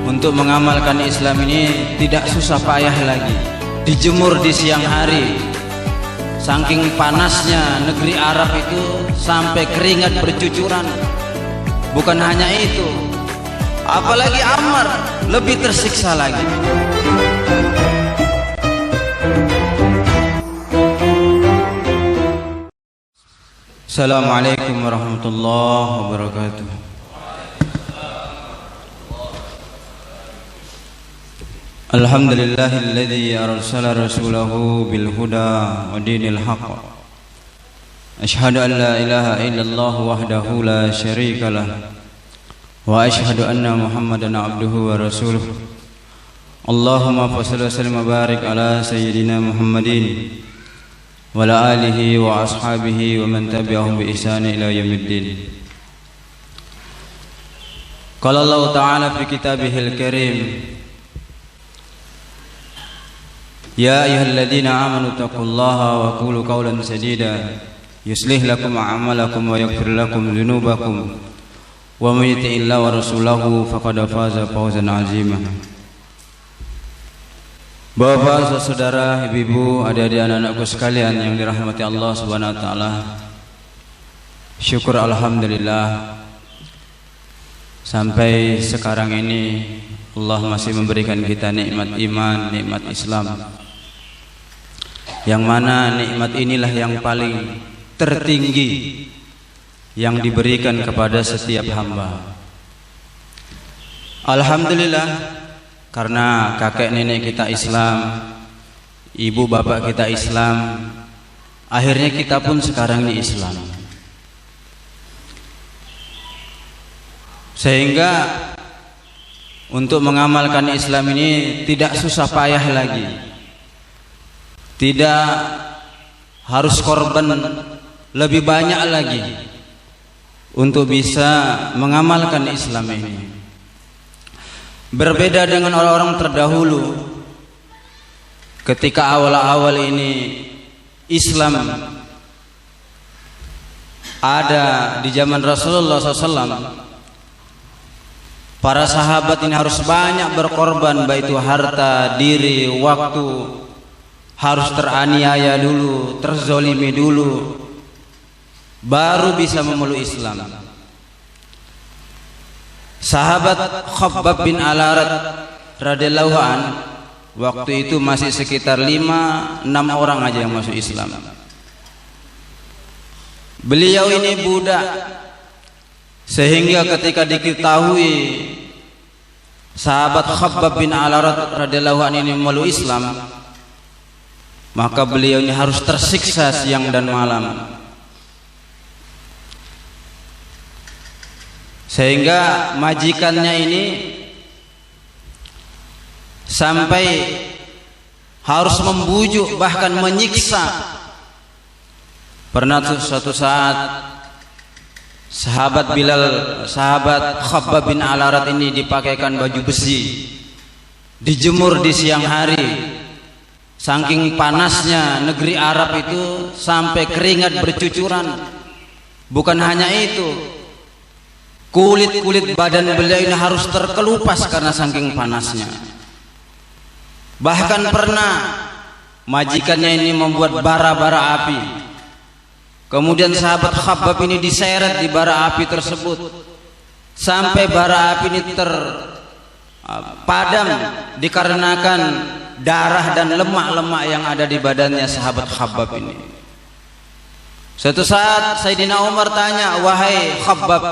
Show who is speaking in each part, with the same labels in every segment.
Speaker 1: untuk mengamalkan Islam ini tidak susah payah lagi. Dijemur di siang hari, saking panasnya negeri Arab itu sampai keringat bercucuran. Bukan hanya itu, apalagi Ammar lebih tersiksa lagi. Assalamualaikum warahmatullahi wabarakatuh. Alhamdulillahilladzi arsala rasulahu bil huda wa dinil haqq. Asyhadu an la ilaha illallah wahdahu la syarika lah. Wa asyhadu anna Muhammadan abduhu wa rasuluh. Allahumma shalli wa sallim wa barik ala sayyidina Muhammadin wa ala alihi wa ashabihi wa man tabi'ahum bi ihsan ila yaumiddin. Qala Allah ta'ala fi kitabihil karim, ya ayyuhalladzina amanu taqullaha wa qulu qawlan sadida yuslih lakum a'malakum wa yaghfir lakum dzunubakum wa may yuti'illaha wa rasulahu faqad faza fawzan 'azima. Bapak, saudara, ibu-ibu, adik-adik, anak-anakku sekalian yang dirahmati Allah Subhanahu wa taala. Syukur alhamdulillah sampai sekarang ini Allah masih memberikan kita nikmat iman, nikmat Islam, yang mana nikmat inilah yang paling tertinggi yang diberikan kepada setiap hamba. Alhamdulillah, karena kakek nenek kita Islam, ibu bapak kita Islam, akhirnya kita pun sekarang ini Islam. Sehingga untuk mengamalkan Islam ini tidak susah payah lagi. Tidak harus korban lebih banyak lagi untuk bisa mengamalkan Islam ini. Berbeda dengan orang-orang terdahulu, ketika awal-awal ini Islam ada di zaman Rasulullah SAW, para sahabat ini harus banyak berkorban, baik itu harta, diri, waktu, harus teraniaya dulu, terzolimi dulu, baru bisa memeluk Islam. Sahabat Khabbab bin Al-Arat radhiyallahu an, waktu itu masih sekitar 5-6 orang aja yang masuk Islam. Beliau ini budak, sehingga ketika diketahui sahabat Khabbab bin Al-Arat radhiyallahu an ini memeluk Islam, maka beliau ini harus tersiksa siang dan malam. Sehingga majikannya ini sampai harus membujuk, bahkan menyiksa. Pernah suatu saat sahabat Khabbab bin Al-Arat ini dipakaikan baju besi, dijemur di siang hari. Saking panasnya negeri Arab itu sampai keringat bercucuran. Bukan hanya itu, kulit badan beliau ini harus terkelupas karena saking panasnya. Bahkan pernah majikannya ini membuat bara-bara api, kemudian sahabat Khabbab ini diseret di bara api tersebut sampai bara api ini terpadam dikarenakan darah dan lemak-lemak yang ada di badannya sahabat Khabbab ini. Suatu saat Sayyidina Umar tanya, wahai Khabbab,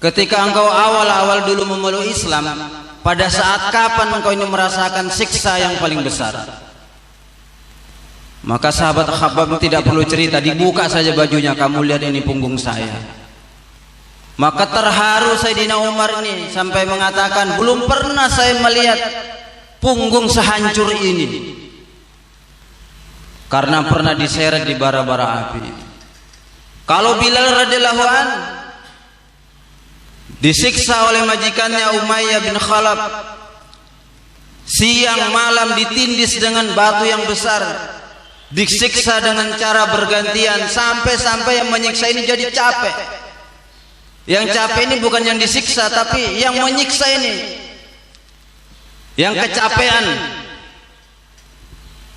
Speaker 1: ketika engkau awal-awal dulu memeluk Islam, pada saat kapan engkau ini merasakan siksa yang paling besar? Maka sahabat Khabbab tidak perlu cerita, dibuka saja bajunya, kamu lihat ini punggung saya. Maka terharu Sayyidina Umar ini sampai mengatakan, belum pernah saya melihat punggung sehancur ini, karena pernah diseret di bara-bara api. Kalau Bilal radhiyallahu an disiksa oleh majikannya Umayyah bin Khalaf, siang malam ditindis dengan batu yang besar, disiksa dengan cara bergantian, sampai yang menyiksa ini jadi capek.
Speaker 2: Yang capek ini bukan yang disiksa, tapi yang menyiksa ini, yang kecapean.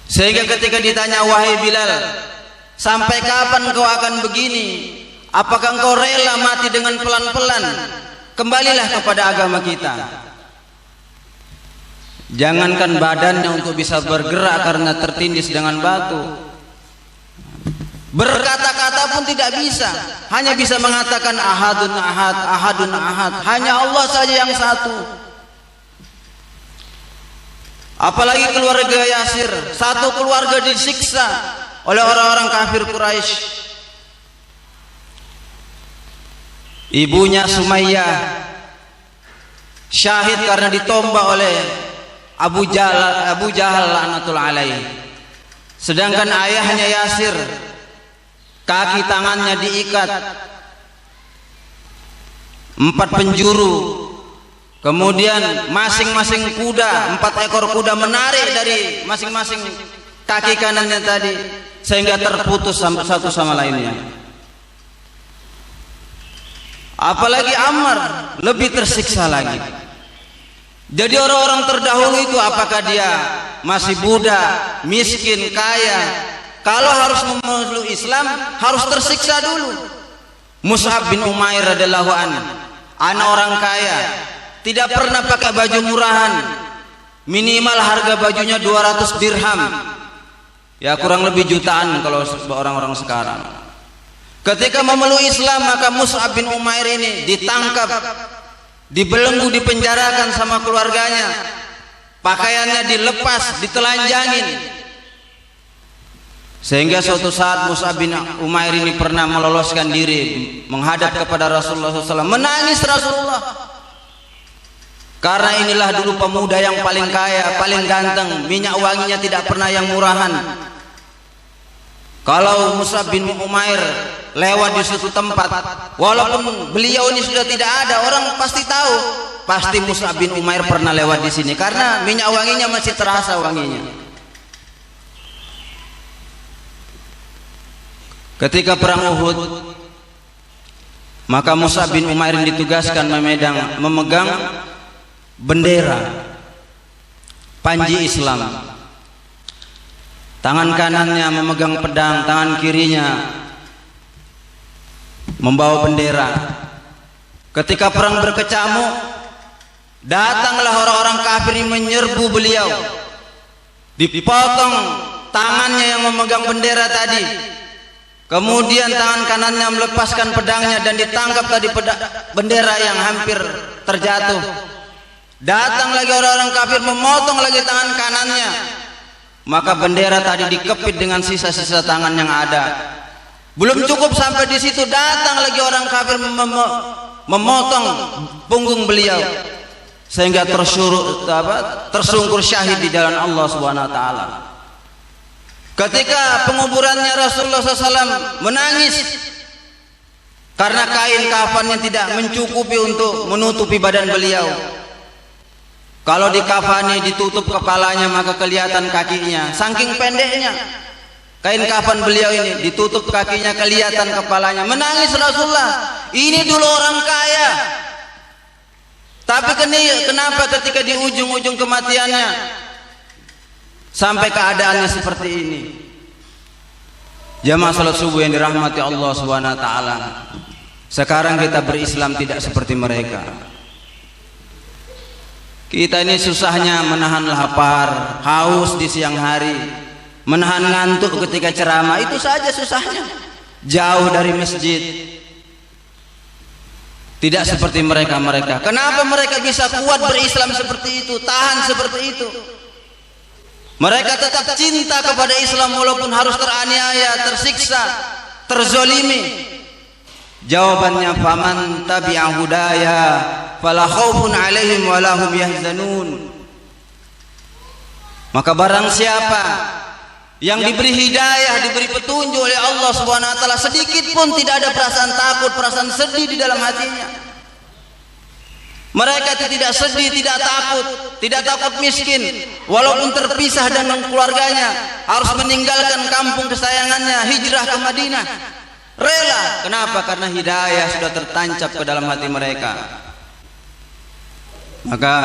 Speaker 2: Sehingga ketika ditanya, wahai Bilal, sampai kapan kau akan begini? Apakah engkau rela mati dengan pelan-pelan? Kembalilah kepada agama kita. Jangankan badannya untuk bisa bergerak karena tertindis dengan batu, berkata-kata pun tidak bisa. Hanya bisa mengatakan ahadun ahad, ahadun ahad. Hanya Allah saja yang satu. Apalagi keluarga Yasir, satu keluarga disiksa oleh orang-orang kafir Quraisy. Ibunya Sumayyah syahid karena ditombak oleh Abu Jahal laknatullah alaihi. Sedangkan ayahnya Yasir, kaki tangannya diikat 4 penjuru. Kemudian masing-masing kuda, 4 ekor kuda menarik dari masing-masing kaki kanannya tadi, sehingga terputus satu sama lainnya. Apalagi Ammar lebih tersiksa lagi. Jadi orang-orang terdahulu itu, apakah dia masih budak, miskin, kaya, kalau harus memeluk Islam harus tersiksa dulu. Mus'ab bin Umair radhiyallahu anhu, anak orang kaya, tidak pernah pakai baju murahan, minimal harga bajunya 200 dirham, ya kurang lebih jutaan kalau orang-orang sekarang. Ketika memeluk Islam, maka Mus'ab bin Umair ini ditangkap, dibelenggu, dipenjarakan sama keluarganya, pakaiannya dilepas, ditelanjangin. Sehingga suatu saat Mus'ab bin Umair ini pernah meloloskan diri menghadap kepada Rasulullah SAW, menangis Rasulullah. Karena inilah dulu pemuda yang paling kaya, paling ganteng, minyak wanginya tidak pernah yang murahan. Kalau Mus'ab bin Umair lewat di suatu tempat, walaupun beliau ini sudah tidak ada, orang pasti tahu, pasti Mus'ab bin Umair pernah lewat di sini, karena minyak wanginya masih terasa wanginya. Ketika perang Uhud, maka Mus'ab bin Umair ditugaskan memegang bendera panji Islam. Tangan kanannya memegang pedang, tangan kirinya membawa bendera. Ketika perang berkecamuk, datanglah orang-orang kafir menyerbu beliau, dipotong tangannya yang memegang bendera tadi, kemudian tangan kanannya melepaskan pedangnya dan ditangkap tadi bendera yang hampir terjatuh. Datang lagi orang-orang kafir memotong lagi tangan kanannya, maka bendera tadi dikepit dengan sisa-sisa tangan yang ada. Belum cukup sampai di situ, datang lagi orang kafir memotong punggung beliau, sehingga tersungkur syahid di jalan Allah Subhanahu wa taala. Ketika penguburannya, Rasulullah SAW menangis karena kain kafannya tidak mencukupi untuk menutupi badan beliau. Kalau dikafani ditutup kepalanya maka kelihatan kakinya, saking pendeknya kain kafan beliau ini, ditutup kakinya kelihatan kepalanya. Menangis Rasulullah, ini dulu orang kaya, tapi kenapa ketika di ujung-ujung kematiannya sampai keadaannya seperti ini? Jamaah salat subuh yang dirahmati Allah Subhanahu wa taala, sekarang kita berislam tidak seperti mereka. Kita ini susahnya menahan lapar, haus di siang hari, menahan ngantuk ketika ceramah, itu saja susahnya. Jauh dari masjid. Tidak seperti mereka-mereka. Kenapa mereka bisa kuat berislam seperti itu, tahan seperti itu? Mereka tetap cinta kepada Islam walaupun harus teraniaya, tersiksa, terzolimi. Jawabannya, faman tabi'a hudaya fala khaufun 'alaihim wa la hum yahzanun. Maka barang siapa yang diberi hidayah, diberi petunjuk oleh Allah Subhanahu wa taala, sedikit pun tidak ada perasaan takut, perasaan sedih di dalam hatinya. Mereka tidak sedih, tidak takut miskin, walaupun terpisah dengan keluarganya, harus meninggalkan kampung kesayangannya, hijrah ke Madinah. Rela. Kenapa? Karena hidayah sudah tertancap ke dalam hati mereka. Maka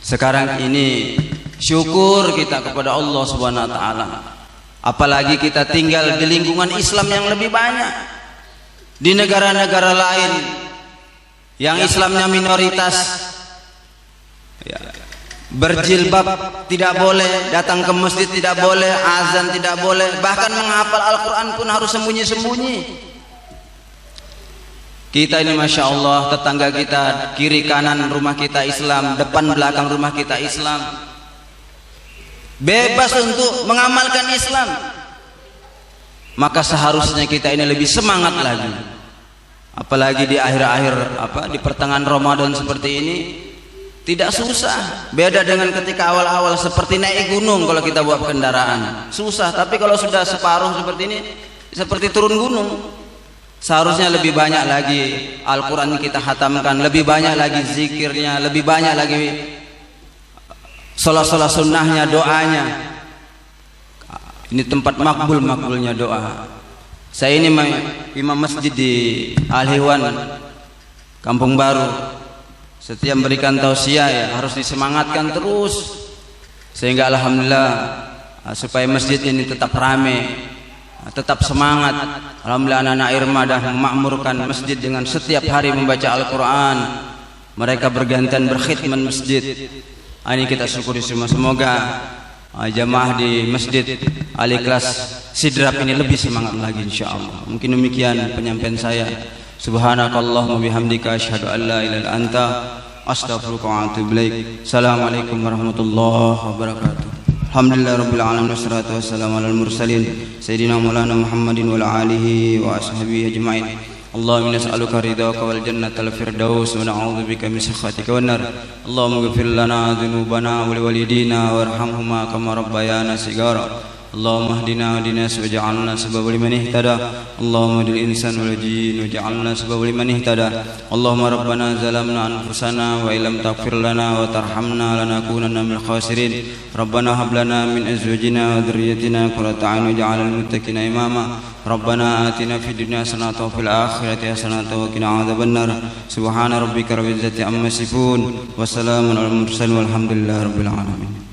Speaker 2: sekarang ini syukur kita kepada Allah Subhanahu wa taala. Apalagi kita tinggal di lingkungan Islam yang lebih banyak. Di negara-negara lain yang Islamnya minoritas, ya, berjilbab tidak boleh, datang ke masjid tidak boleh, azan tidak boleh, bahkan menghafal Al-Quran pun harus sembunyi-sembunyi. Kita ini Masya Allah, tetangga kita, kiri kanan rumah kita Islam, depan belakang rumah kita Islam, bebas untuk mengamalkan Islam. Maka seharusnya kita ini lebih semangat lagi. Apalagi di akhir-akhir di pertengahan Ramadan seperti ini, tidak susah. Beda dengan ketika awal-awal seperti naik gunung. Kalau kita bawa kendaraan susah, tapi kalau sudah separuh seperti ini, seperti turun gunung. Seharusnya lebih banyak lagi Al-Quran kita hatamkan, lebih banyak lagi zikirnya, lebih banyak lagi sholat-sholat sunnahnya, doanya. Ini tempat makbulnya doa. Saya ini imam masjid di Al-Hiwan Kampung Baru. Setiap memberikan tausiah ya harus disemangatkan terus, sehingga alhamdulillah supaya masjid ini tetap ramai, tetap semangat. Alhamdulillah anak-anak Irma dah memakmurkan masjid dengan setiap hari membaca Al-Quran. Mereka bergantian berkhidmat masjid. Ini kita syukuri semua. Semoga jamaah di masjid Al-Ikhlas Sidrap ini lebih semangat lagi insyaallah. Mungkin demikian penyampaian saya. Subhanakallahumma bihamdika asyhadu an la ilaha illa anta astaghfiruka wa atubu ilaik. Assalamualaikum warahmatullahi wabarakatuh. Alhamdulillah rabbil alamin wassalatu wassalamu alal mursalin sayyidina maulana Muhammadin wa ala alihi wa ashabihi ajmain. Allahumma nas'aluka ridhaka wal jannatal firdaus wa na'udzubika min sakhatika wan nar. Allahumma ighfir lana dhunubana wa liwalidina warhamhuma kama rabbayana shighara. Allahumma hdina wahdinas waj'alna sababa liman ihtada. Allahumma hdil insan wal jin waj'alna sababa liman ihtada. Allahumma rabbana zalamna anfusana wa illam taghfir lana wa tarhamna lanakunanna minal khasirin. Rabbana hab lana min azwajina wa dhurriyyatina qurrata a'yun waj'alna lil muttaqina imama. Rabbana atina fid dunya hasanatan wa fil akhirati hasanatan wa qina adzabannar. Subhana rabbika rabbil izzati amma yasifun wa salamun alal mursalin walhamdulillahi rabbil alamin.